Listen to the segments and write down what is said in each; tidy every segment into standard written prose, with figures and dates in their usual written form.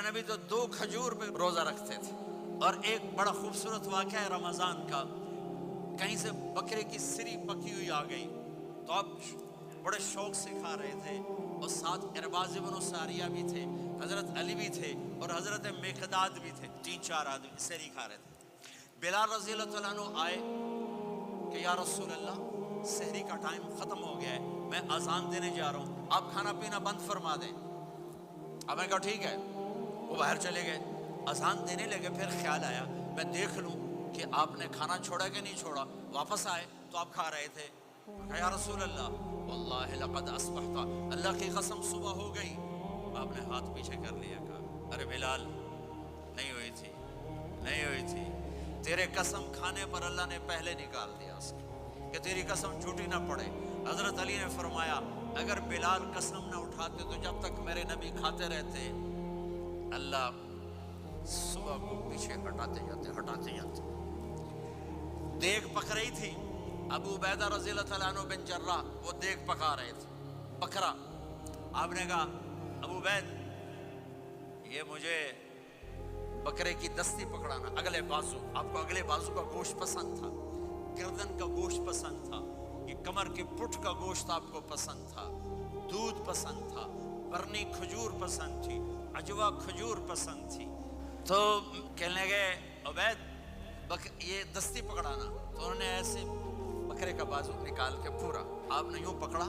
نبی تو 2 کھجور پہ روزہ رکھتے تھے۔ اور ایک بڑا خوبصورت واقعہ ہے رمضان کا، کہیں سے بکرے کی سری پکی ہوئی آ گئی تو آپ بڑے شوق سے کھا رہے تھے، اور ساتھ ارباز بن ساریہ بھی تھے، حضرت علی بھی تھے، اور حضرت مقداد بھی تھے، 3-4 آدمی سری کھا رہے تھے۔ بلال رضی اللہ تعالیٰ عنہ آئے کہ یا رسول اللہ سحری کا ٹائم ختم ہو گیا ہے، میں اذان دینے جا رہا ہوں، آپ کھانا پینا بند فرما دیں۔ اب میں کہا ٹھیک ہے، وہ باہر چلے گئے، اذان دینے لگے، پھر خیال آیا میں دیکھ لوں کہ آپ نے کھانا چھوڑا کہ نہیں چھوڑا۔ واپس آئے تو آپ کھا رہے تھے۔ کہا یا رسول اللہ واللہ لقد اصبحت، اللہ کی قسم صبح ہو گئی۔ آپ نے ہاتھ پیچھے کر لیا، کہا ارے بلال نہیں ہوئی تھی، نہیں ہوئی تھی، تیرے قسم کھانے پر اللہ نے پہلے نکال دیا اس کو، کہ تیری قسم جھوٹی نہ پڑے۔ حضرت علی نے فرمایا اگر بلال قسم نہ اٹھاتے تو جب تک میرے نبی کھاتے رہتے اللہ صبح کو پیچھے ہٹاتے جاتے۔ دیگ پک رہی تھی، ابو عبیدہ رضی اللہ تعالیٰ عنہ بن جراح وہ دیگ پکا رہے تھے، بکرا۔ آپ نے کہا ابو عبید یہ مجھے بکرے کی دستی پکڑانا، اگلے بازو، آپ کو اگلے بازو کا گوشت پسند تھا، گردن کا گوشت پسند تھا، یہ کمر کے پٹھ کا گوشت آپ کو پسند تھا، دودھ پسند تھا، برنی کھجور پسند تھی، عجوا کھجور پسند تھی۔ تو کہنے لگے عبید یہ دستی پکڑانا، تو انہوں نے ایسے بکرے کا بازو نکال کے پورا آپ نے یوں پکڑا،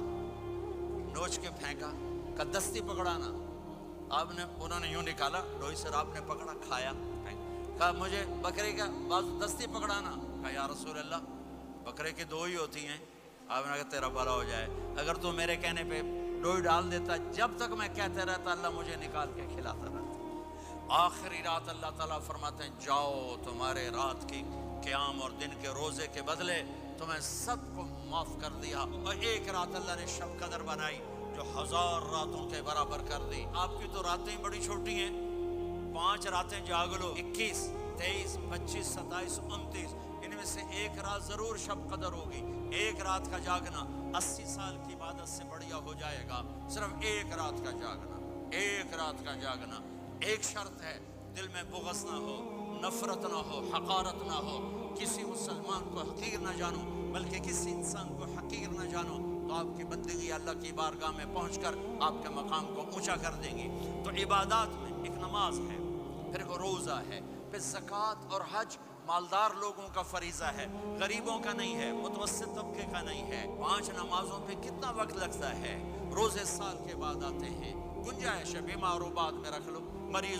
نوچ کے پھینکا، کہ دستی پکڑانا، انہوں نے یوں نکالا لوئی سر، آپ نے پکڑا، کھایا، کہا مجھے بکرے کا بازو دستی پکڑانا۔ کہا یا رسول اللہ بکرے کی 2 ہی ہوتی ہیں۔ آپ نے کہا تیرا بھلا ہو جائے، اگر تو میرے کہنے پہ ڈوئی ڈال دیتا، جب تک میں کہتے رہتا اللہ مجھے نکال کے کھلاتا رہتا۔ آخری رات اللہ تعالیٰ فرماتے ہیں جاؤ، تمہارے رات کی قیام اور دن کے روزے کے بدلے تمہیں سب کو معاف کر دیا، اور ایک رات اللہ نے شب قدر بنائی جو 1000 راتوں کے برابر کر دی۔ آپ کی تو راتیں بڑی چھوٹی ہیں، 5 راتیں جاگ لو، 21، 23، 25، 27، 29، ان میں سے ایک رات ضرور شب قدر ہوگی۔ ایک رات کا جاگنا 80 سال کی عبادت سے بڑھیا ہو جائے گا، صرف ایک رات کا جاگنا، ایک رات کا جاگنا۔ ایک شرط ہے، دل میں بغض نہ ہو، نفرت نہ ہو، حقارت نہ ہو، کسی مسلمان کو حقیر نہ جانو، بلکہ کسی انسان کو حقیر نہ جانو، تو آپ کی بندگی اللہ کی بارگاہ میں پہنچ کر آپ کے مقام کو اونچا کر دیں گی۔ تو عبادات میں ایک نماز ہے، پھر ایک روزہ ہے، پھر زکوٰۃ اور حج مالدار لوگوں کا فریضہ ہے، غریبوں کا نہیں ہے، متوسط طبقے کا نہیں ہے۔ 5 نمازوں پہ کتنا وقت لگتا ہے؟ روزے سال کے بعد آتے ہیں، گنجائش ہے، بیمار و بعد میں رکھ لو، مریض